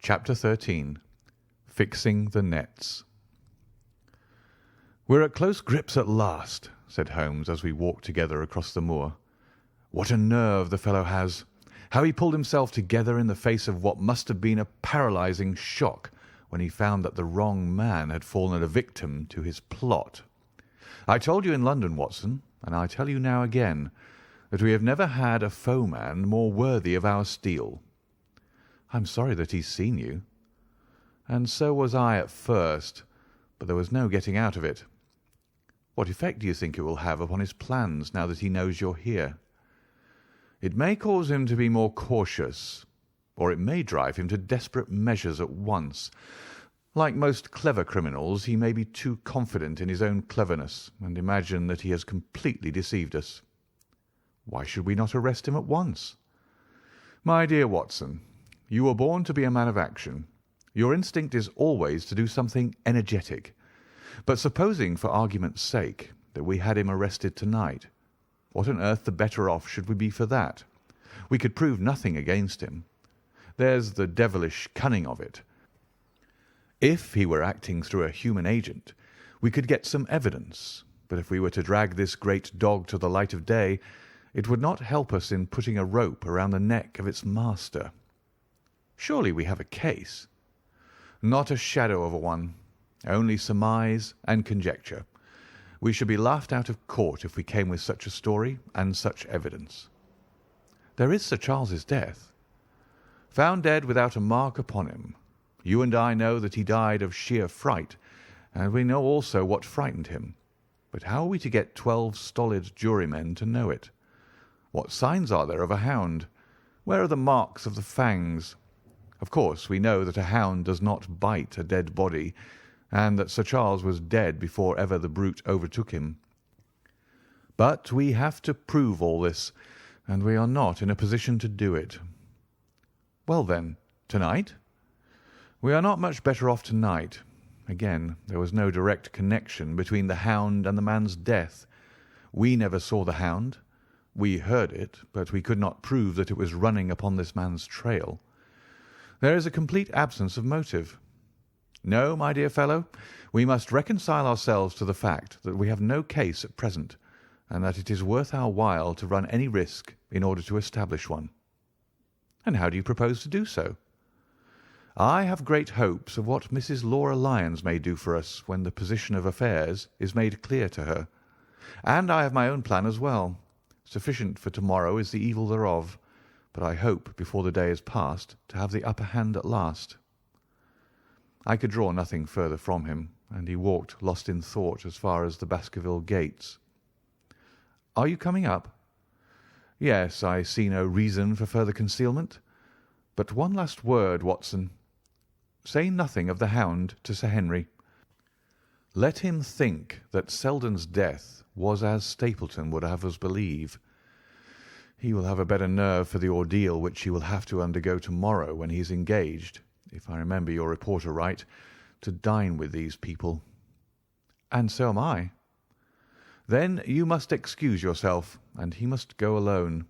Chapter 13. Fixing the Nets. "We're at close grips at last," said Holmes as we walked together across the moor. "What a nerve the fellow has! How he pulled himself together in the face of what must have been a paralysing shock when he found that the wrong man had fallen a victim to his plot. I told you in London, Watson, and I tell you now again, that we have never had a foeman more worthy of our steel." "I'm sorry that he's seen you." "And so was I at first, but there was no getting out of it." "What effect do you think it will have upon his plans now that he knows you're here?" "It may cause him to be more cautious, or it may drive him to desperate measures at once. Like most clever criminals, he may be too confident in his own cleverness and imagine that he has completely deceived us." "Why should we not arrest him at once?" "My dear Watson, you were born to be a man of action. Your instinct is always to do something energetic. But supposing, for argument's sake, that we had him arrested tonight, what on earth the better off should we be for that? We could prove nothing against him. There's the devilish cunning of it. If he were acting through a human agent, we could get some evidence, but if we were to drag this great dog to the light of day, it would not help us in putting a rope around the neck of its master. Surely we have a case?" "Not a shadow of a one. Only surmise and conjecture. We should be laughed out of court if we came with such a story and such evidence." "There is Sir Charles's death." "Found dead without a mark upon him. You and I know that he died of sheer fright, and we know also what frightened him. But how are we to get 12 stolid jurymen to know it? What signs are there of a hound? Where are the marks of the fangs? Of course, we know that a hound does not bite a dead body, and that Sir Charles was dead before ever the brute overtook him. But we have to prove all this, and we are not in a position to do it." "Well, then, tonight?" "We are not much better off tonight. Again, there was no direct connection between the hound and the man's death. We never saw the hound. We heard it, but we could not prove that it was running upon this man's trail. There is a complete absence of motive. No, my dear fellow, we must reconcile ourselves to the fact that we have no case at present, and that it is worth our while to run any risk in order to establish one." "And how do you propose to do so?" "I have great hopes of what Mrs. Laura Lyons may do for us when the position of affairs is made clear to her. And I have my own plan as well. Sufficient for tomorrow is the evil thereof, but I hope before the day is past to have the upper hand at last." I could draw nothing further from him, and he walked lost in thought as far as the Baskerville gates. "Are you coming up?" "Yes, I see no reason for further concealment. But one last word, Watson. Say nothing of the hound to Sir Henry. Let him think that Selden's death was as Stapleton would have us believe. He will have a better nerve for the ordeal which he will have to undergo tomorrow when he is engaged, if I remember your reporter right, to dine with these people." "And so am I." "Then you must excuse yourself, and he must go alone.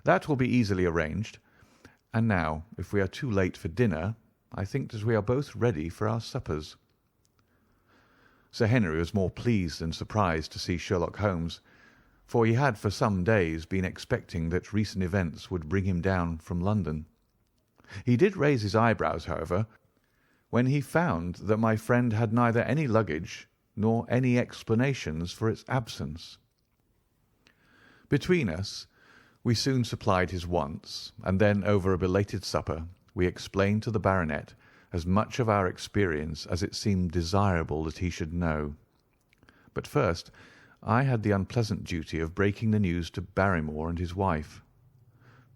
That will be easily arranged. And now, if we are too late for dinner, I think that we are both ready for our suppers." Sir Henry was more pleased than surprised to see Sherlock Holmes, for he had for some days been expecting that recent events would bring him down from London. He did raise his eyebrows, however, when he found that my friend had neither any luggage nor any explanations for its absence. Between us, we soon supplied his wants, and then over a belated supper we explained to the baronet as much of our experience as it seemed desirable that he should know. But first I had the unpleasant duty of breaking the news to Barrymore and his wife.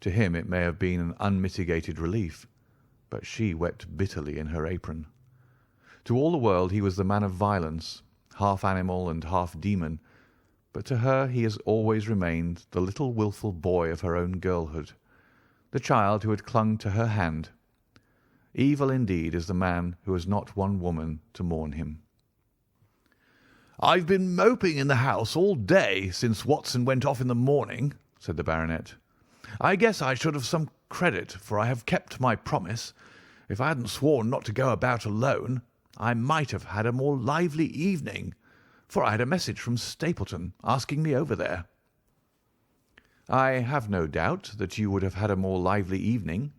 To him it may have been an unmitigated relief, but she wept bitterly in her apron. To all the world he was the man of violence, half animal and half demon, but to her he has always remained the little wilful boy of her own girlhood, the child who had clung to her hand. Evil indeed is the man who has not one woman to mourn him. "I've been moping in the house all day since Watson went off in the morning," said the baronet. "I guess I should have some credit, for I have kept my promise, If I hadn't sworn not to go about alone, I might have had a more lively evening, for I had a message from Stapleton asking me over there." "I have no doubt that you would have had a more lively evening,"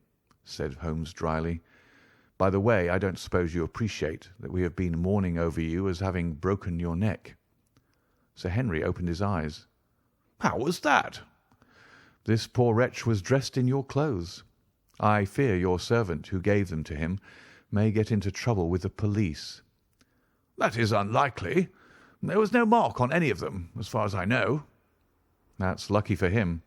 said Holmes dryly. "By the way, I don't suppose you appreciate that we have been mourning over you as having broken your neck." Sir Henry opened his eyes. "How was that?" "This poor wretch was dressed in your clothes. I fear your servant, who gave them to him, may get into trouble with the police." "That is unlikely. There was no mark on any of them, as far as I know." "That's lucky for him.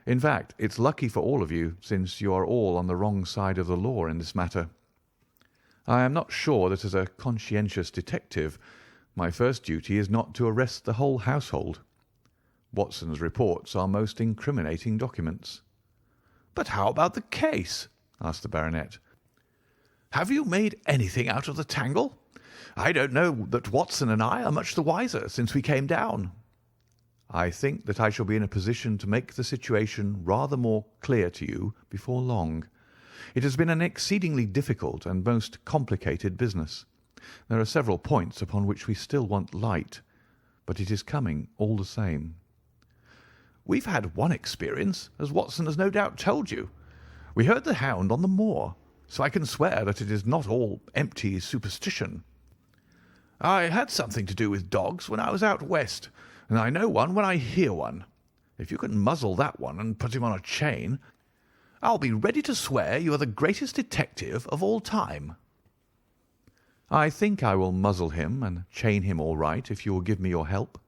In fact, it's lucky for all of you, since you are all on the wrong side of the law in this matter. I am not sure that as a conscientious detective my first duty is not to arrest the whole household. Watson's reports are most incriminating documents." "But how about the case?" asked the baronet. "Have you made anything out of the tangle? I don't know that Watson and I are much the wiser since we came down." "I think that I shall be in a position to make the situation rather more clear to you before long. It has been an exceedingly difficult and most complicated business. There are several points upon which we still want light, but it is coming all the same." "We've had one experience, as Watson has no doubt told you. We heard the hound on the moor, so I can swear that it is not all empty superstition. I had something to do with dogs when I was out west, and I know one when I hear one. If you can muzzle that one and put him on a chain, I'll be ready to swear you are the greatest detective of all time." "I think I will muzzle him and chain him all right if you will give me your help."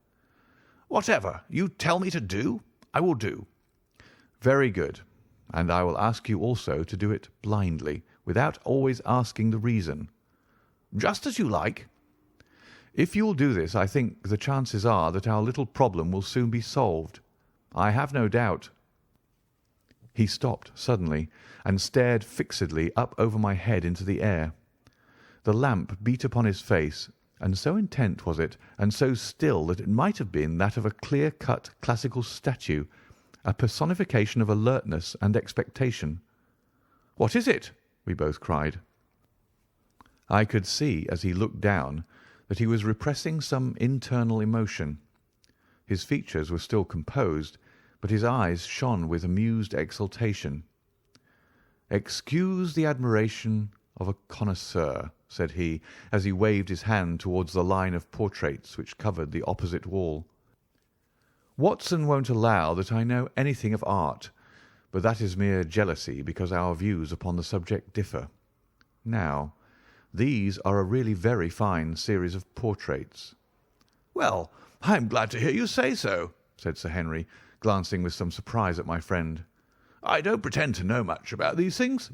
"Whatever you tell me to do, I will do." "Very good. And I will ask you also to do it blindly, without always asking the reason." "Just as you like." "If you will do this, I think the chances are that our little problem will soon be solved. I have no doubt—" He stopped suddenly and stared fixedly up over my head into the air. The lamp beat upon his face, and so intent was it, and so still, that it might have been that of a clear-cut classical statue, a personification of alertness and expectation. "What is it?" we both cried. I could see, as he looked down, that he was repressing some internal emotion. His features were still composed, but his eyes shone with amused exultation. "Excuse the admiration of a connoisseur," said he, as he waved his hand towards the line of portraits which covered the opposite wall. "Watson won't allow that I know anything of art, but that is mere jealousy because our views upon the subject differ. Now, these are a really very fine series of portraits." "Well, I'm glad to hear you say so," said Sir Henry, glancing with some surprise at my friend. "I don't pretend to know much about these things,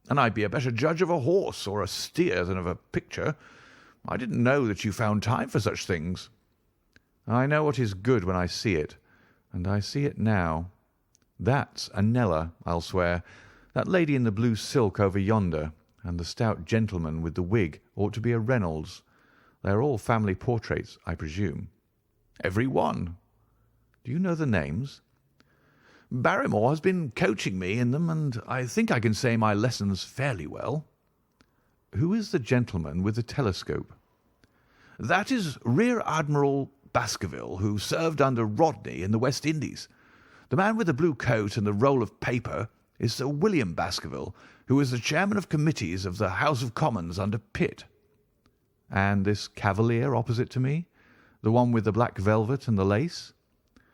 and I'd be a better judge of a horse or a steer than of a picture. I didn't know that you found time for such things." "I know what is good when I see it, and I see it now. That's a Nella, I'll swear. That lady in the blue silk over yonder, and the stout gentleman with the wig ought to be a Reynolds. They are all family portraits, I presume." "Every one." "Do you know the names?" "Barrymore has been coaching me in them, and I think I can say my lessons fairly well." "Who is the gentleman with the telescope?" "That is Rear Admiral Baskerville, who served under Rodney in the West Indies. The man with the blue coat and the roll of paper is Sir William Baskerville, who was the chairman of committees of the House of Commons under Pitt." "And this cavalier opposite to me, the one with the black velvet and the lace?"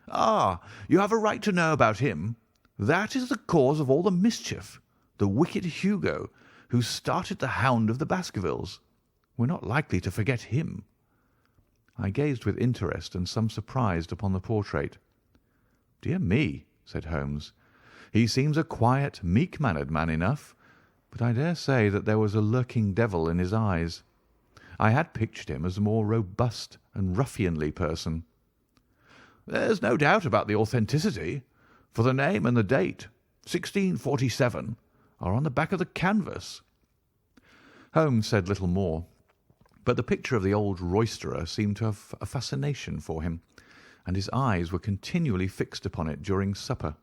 "Ah, you have a right to know about him. That is the cause of all the mischief, the wicked Hugo, who started the Hound of the Baskervilles. We're not likely to forget him." I gazed with interest and some surprise upon the portrait. "Dear me," said Holmes, "he seems a quiet, meek-mannered man enough, but I dare say that there was a lurking devil in his eyes. I had pictured him as a more robust and ruffianly person." "There's no doubt about the authenticity, for the name and the date, 1647, are on the back of the canvas." Holmes said little more, but the picture of the old roisterer seemed to have a fascination for him, and his eyes were continually fixed upon it during supper.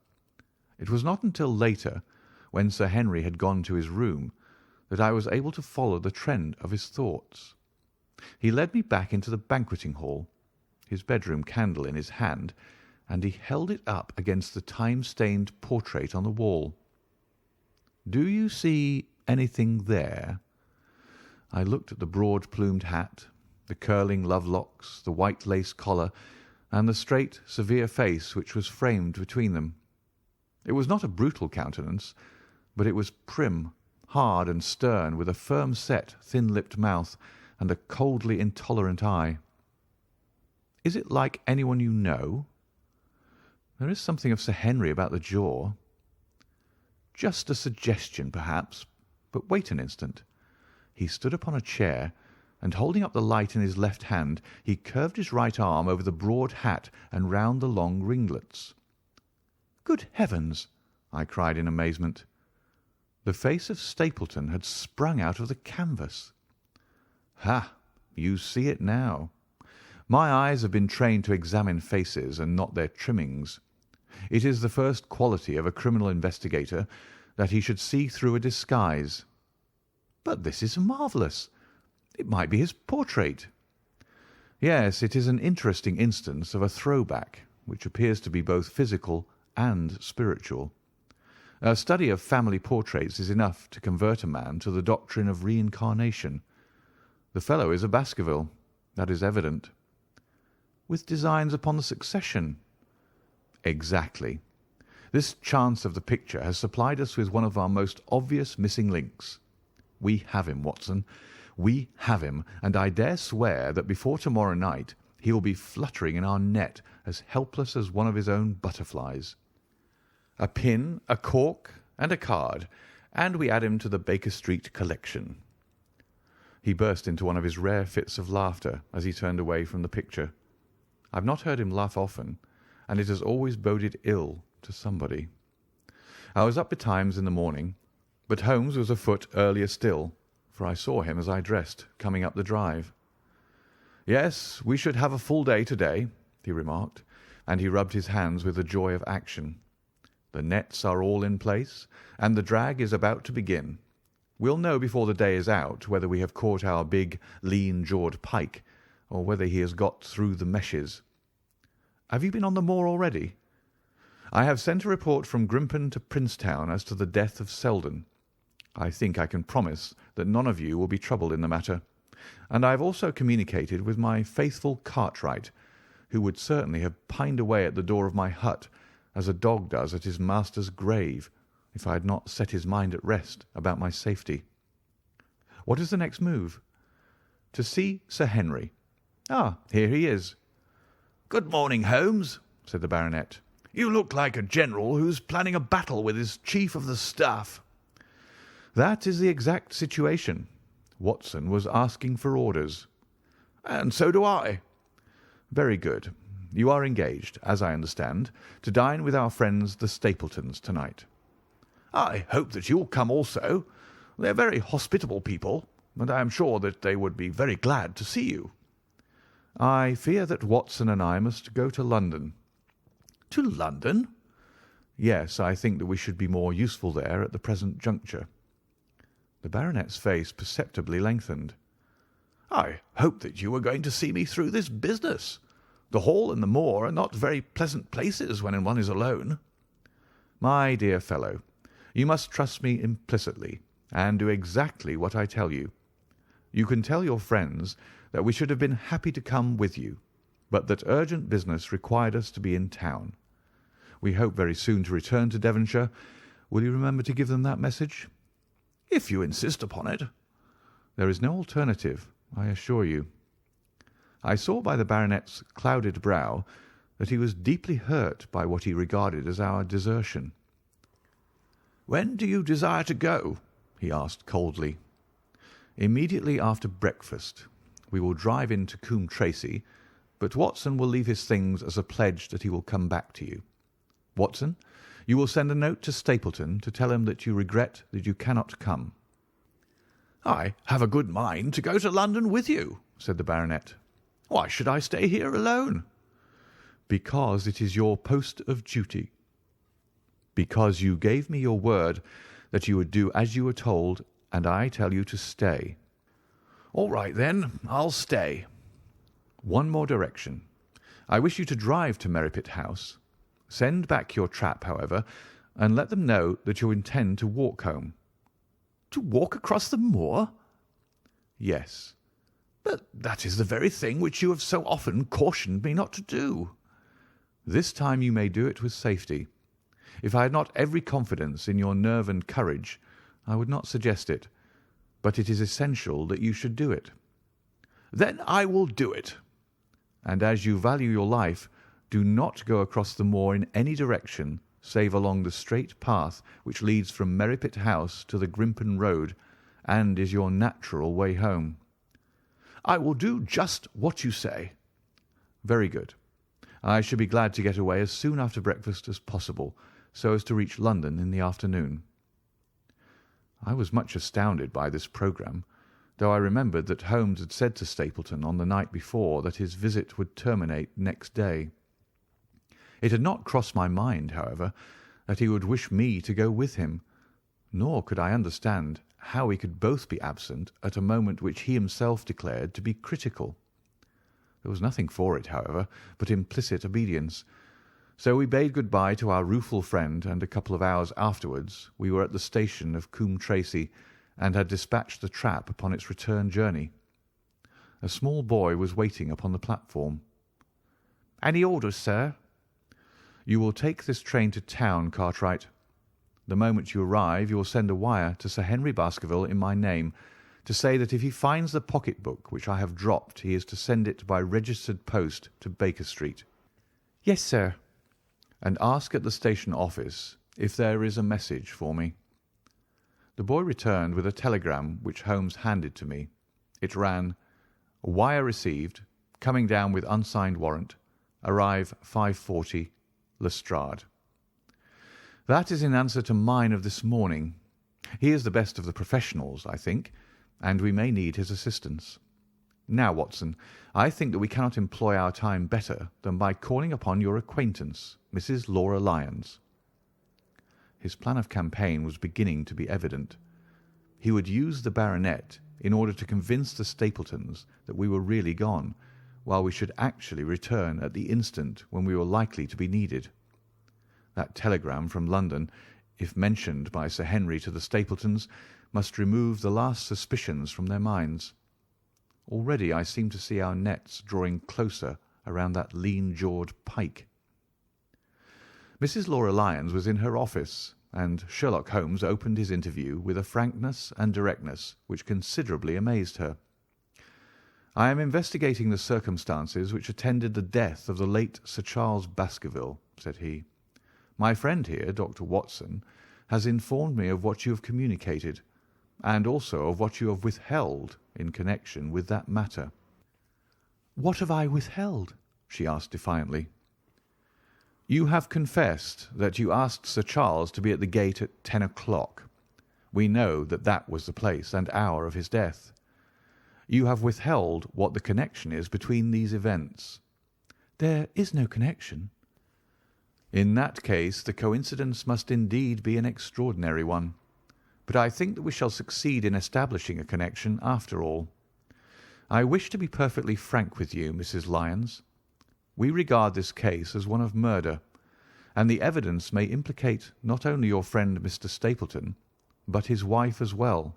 It was not until later, when Sir Henry had gone to his room, that I was able to follow the trend of his thoughts. He led me back into the banqueting hall, his bedroom candle in his hand, and he held it up against the time-stained portrait on the wall. "Do you see anything there?" I looked at the broad-plumed hat, the curling love-locks, the white lace collar, and the straight, severe face which was framed between them. It was not a brutal countenance, but it was prim, hard, and stern, with a firm-set, thin-lipped mouth and a coldly intolerant eye. "Is it like anyone you know?" "There is something of Sir Henry about the jaw." "Just a suggestion, perhaps. But wait an instant." He stood upon a chair, and holding up the light in his left hand, he curved his right arm over the broad hat and round the long ringlets. "Good heavens!" I cried in amazement. The face of Stapleton had sprung out of the canvas. "Ha! You see it now. My eyes have been trained to examine faces and not their trimmings. It is the first quality of a criminal investigator that he should see through a disguise. But this is marvellous. It might be his portrait." "Yes, it is an interesting instance of a throwback, which appears to be both physical and spiritual. A study of family portraits is enough to convert a man to the doctrine of reincarnation. The fellow is a Baskerville, that is evident." "With designs upon the succession?" "Exactly. This chance of the picture has supplied us with one of our most obvious missing links. We have him, Watson. We have him, and I dare swear that before tomorrow night he will be fluttering in our net as helpless as one of his own butterflies. A pin, a cork, and a card, and we add him to the Baker Street collection." He burst into one of his rare fits of laughter as he turned away from the picture. I've not heard him laugh often, and it has always boded ill to somebody. I was up betimes in the morning, but Holmes was afoot earlier still, for I saw him as I dressed, coming up the drive. "Yes, we should have a full day to-day," he remarked, and he rubbed his hands with the joy of action. "The nets are all in place, and the drag is about to begin. We'll know before the day is out whether we have caught our big, lean-jawed pike, or whether he has got through the meshes. Have you been on the moor already?" "I have sent a report from Grimpen to Princetown as to the death of Selden. I think I can promise that none of you will be troubled in the matter, and I have also communicated with my faithful Cartwright, who would certainly have pined away at the door of my hut as a dog does at his master's grave, if I had not set his mind at rest about my safety." "What is the next move?" "To see Sir Henry. Ah, here he is." "Good morning, Holmes," said the baronet. "You look like a general who's planning a battle with his chief of the staff." "That is the exact situation. Watson was asking for orders." "And so do I." "Very good. You are engaged, as I understand, to dine with our friends the Stapletons to-night." "I hope that you'll come also. They are very hospitable people, and I am sure that they would be very glad to see you." "I fear that Watson and I must go to London." "To London?" "Yes, I think that we should be more useful there at the present juncture." The baronet's face perceptibly lengthened. "I hope that you are going to see me through this business. The hall and the moor are not very pleasant places when one is alone." "My dear fellow, you must trust me implicitly, and do exactly what I tell you. You can tell your friends that we should have been happy to come with you, but that urgent business required us to be in town. We hope very soon to return to Devonshire. Will you remember to give them that message?" "If you insist upon it." "There is no alternative, I assure you." I saw by the baronet's clouded brow that he was deeply hurt by what he regarded as our desertion. "When do you desire to go?" he asked coldly. "Immediately after breakfast. We will drive into Coombe Tracey, but Watson will leave his things as a pledge that he will come back to you. Watson, you will send a note to Stapleton to tell him that you regret that you cannot come." "I have a good mind to go to London with you," said the baronet. "Why should I stay here alone?" "Because it is your post of duty. Because you gave me your word that you would do as you were told and I tell you to stay." "All right, then, I'll stay." "One more direction. I wish you to drive to Merripit House. Send back your trap, however, and let them know that you intend to walk home." "To walk across the moor?" "Yes." "But that is the very thing which you have so often cautioned me not to do." "This time you may do it with safety. If I had not every confidence in your nerve and courage, I would not suggest it, but it is essential that you should do it." "Then I will do it." "And as you value your life, do not go across the moor in any direction save along the straight path which leads from Merripit House to the Grimpen Road, and is your natural way home." "I will do just what you say." "Very good. I should be glad to get away as soon after breakfast as possible, so as to reach London in the afternoon." I was much astounded by this programme, though I remembered that Holmes had said to Stapleton on the night before that his visit would terminate next day. It had not crossed my mind, however, that he would wish me to go with him, nor could I understand how we could both be absent at a moment which he himself declared to be critical. There was nothing for it, however, but implicit obedience, so we bade good-bye to our rueful friend, and a couple of hours afterwards we were at the station of Coombe Tracey, and had dispatched the trap upon its return journey. A small boy was waiting upon the platform. "Any orders, sir?" "You will take this train to town, Cartwright. The moment you arrive you will send a wire to Sir Henry Baskerville in my name, to say that if he finds the pocket-book which I have dropped he is to send it by registered post to Baker Street." "Yes, sir." "And ask at the station office if there is a message for me." The boy returned with a telegram which Holmes handed to me. It ran: "Wire received. Coming down with unsigned warrant. Arrive 5:40. Lestrade." "That is in answer to mine of this morning. He is the best of the professionals, I think, and we may need his assistance. Now, Watson, I think that we cannot employ our time better than by calling upon your acquaintance, Mrs. Laura Lyons." His plan of campaign was beginning to be evident. He would use the baronet in order to convince the Stapletons that we were really gone, while we should actually return at the instant when we were likely to be needed. That telegram from London, if mentioned by Sir Henry to the Stapletons, must remove the last suspicions from their minds. Already I seem to see our nets drawing closer around that lean-jawed pike. Mrs. Laura Lyons was in her office, and Sherlock Holmes opened his interview with a frankness and directness which considerably amazed her. "I am investigating the circumstances which attended the death of the late Sir Charles Baskerville," said he. "My friend here, Dr. Watson, has informed me of what you have communicated, and also of what you have withheld in connection with that matter." "What have I withheld?" she asked defiantly. "You have confessed that you asked Sir Charles to be at the gate at 10 o'clock. We know that that was the place and hour of his death. You have withheld what the connection is between these events." "There is no connection." "In that case the coincidence must indeed be an extraordinary one, but I think that we shall succeed in establishing a connection after all. I wish to be perfectly frank with you, Mrs. Lyons. We regard this case as one of murder, and the evidence may implicate not only your friend Mr. Stapleton, but his wife as well."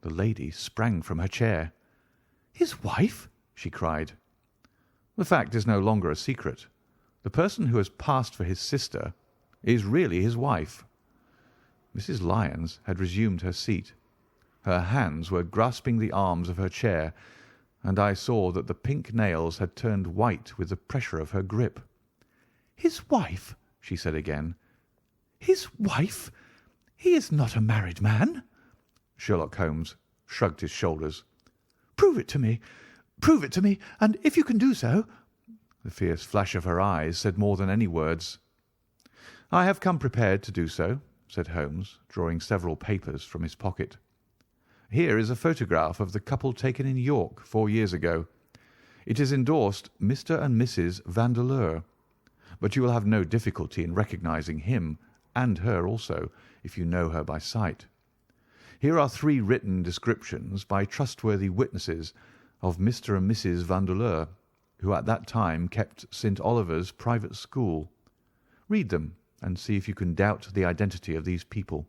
The lady sprang from her chair. "His wife?" she cried. "The fact is no longer a secret. The person who has passed for his sister is really his wife." Mrs. Lyons had resumed her seat. Her hands were grasping the arms of her chair, and I saw that the pink nails had turned white with the pressure of her grip. "His wife?" she said again. "His wife? He is not a married man." Sherlock Holmes shrugged his shoulders. "Prove it to me. Prove it to me, and if you can do so—" The fierce flash of her eyes said more than any words. "I have come prepared to do so," said Holmes, drawing several papers from his pocket. "Here is a photograph of the couple taken in York 4 years ago. It is endorsed Mr. and Mrs. Vandeleur, but you will have no difficulty in recognizing him and her also, if you know her by sight. Here are 3 written descriptions by trustworthy witnesses of Mr. and Mrs. Vandeleur, who at that time kept St. Oliver's private school. Read them and see if you can doubt the identity of these people."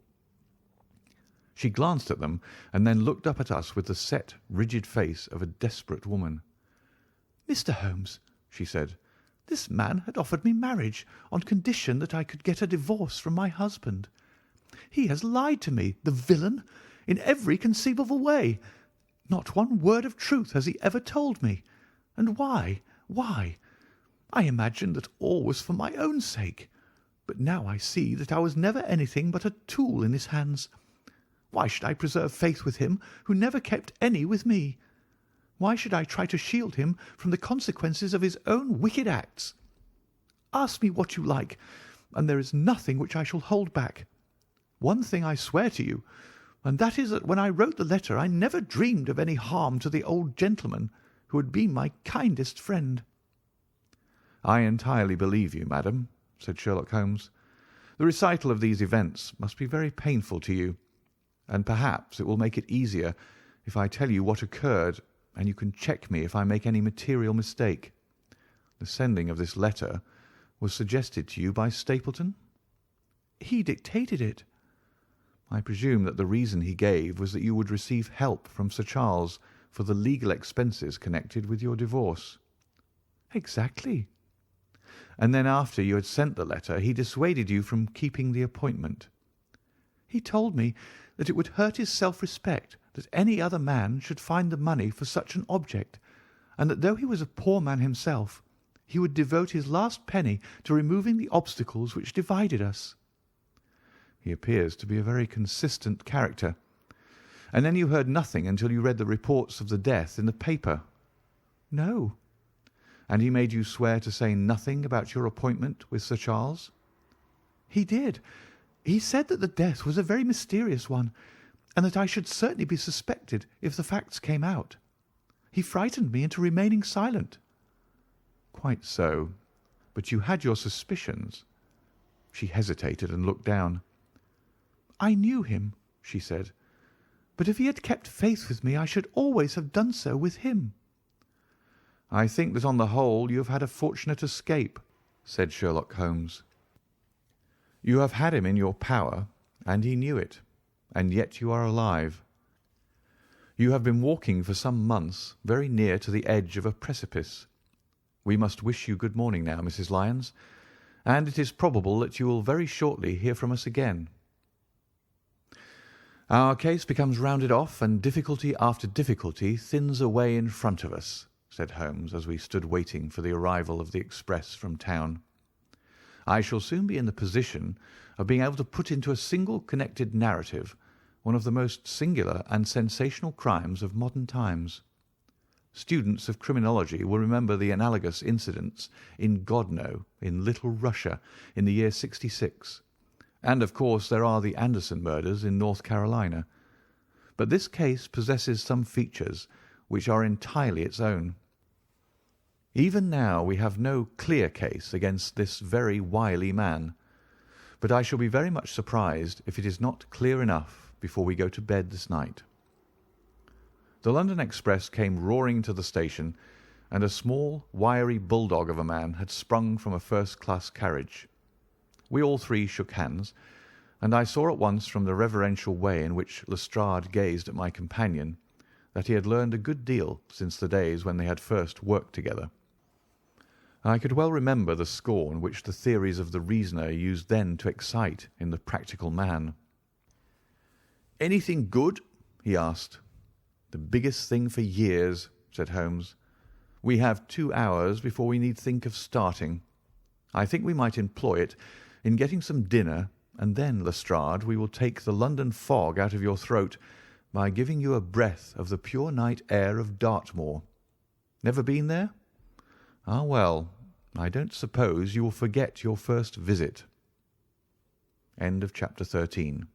She glanced at them and then looked up at us with the set, rigid face of a desperate woman. "Mr. Holmes," she said, "this man had offered me marriage on condition that I could get a divorce from my husband. He has lied to me, the villain, in every conceivable way. Not one word of truth has he ever told me. And why? Why? I imagined that all was for my own sake, but now I see that I was never anything but a tool in his hands. Why should I preserve faith with him who never kept any with me? Why should I try to shield him from the consequences of his own wicked acts? Ask me what you like, and there is nothing which I shall hold back. One thing I swear to you, and that is that when I wrote the letter I never dreamed of any harm to the old gentleman who had been my kindest friend." "I entirely believe you, madam," said Sherlock Holmes. "The recital of these events must be very painful to you, and perhaps it will make it easier if I tell you what occurred, and you can check me if I make any material mistake. The sending of this letter was suggested to you by Stapleton?" "He dictated it." "I presume that the reason he gave was that you would receive help from Sir Charles for the legal expenses connected with your divorce." "Exactly." "And then after you had sent the letter he dissuaded you from keeping the appointment?" "He told me that it would hurt his self-respect that any other man should find the money for such an object, and that though he was a poor man himself, he would devote his last penny to removing the obstacles which divided us." "He appears to be a very consistent character. And then you heard nothing until you read the reports of the death in the paper?" "No." "And he made you swear to say nothing about your appointment with Sir Charles?" "He did. He said that the death was a very mysterious one, and that I should certainly be suspected if the facts came out. He frightened me into remaining silent." "Quite so. But you had your suspicions." She hesitated and looked down. "I knew him," she said, "but if he had kept faith with me I should always have done so with him." "I think that on the whole you have had a fortunate escape," said Sherlock Holmes. "You have had him in your power, and he knew it, and yet you are alive. You have been walking for some months very near to the edge of a precipice. We must wish you good morning now, Mrs. Lyons, and it is probable that you will very shortly hear from us again." "Our case becomes rounded off, and difficulty after difficulty thins away in front of us," said Holmes, as we stood waiting for the arrival of the express from town. "I shall soon be in the position of being able to put into a single connected narrative one of the most singular and sensational crimes of modern times. Students of criminology will remember the analogous incidents in Godno, in Little Russia, in the year '66, and of course there are the Anderson murders in North Carolina. But this case possesses some features which are entirely its own. Even now we have no clear case against this very wily man, but I shall be very much surprised if it is not clear enough before we go to bed this night." The London express came roaring to the station, and a small, wiry bulldog of a man had sprung from a first-class carriage. We all 3 shook hands, and I saw at once from the reverential way in which Lestrade gazed at my companion that he had learned a good deal since the days when they had first worked together. I could well remember the scorn which the theories of the reasoner used then to excite in the practical man. "Anything good?" he asked. "The biggest thing for years," said Holmes. "We have 2 hours before we need think of starting. I think we might employ it in getting some dinner, and then, Lestrade, we will take the London fog out of your throat by giving you a breath of the pure night air of Dartmoor. Never been there? Ah, well, I don't suppose you will forget your first visit." End of chapter 13.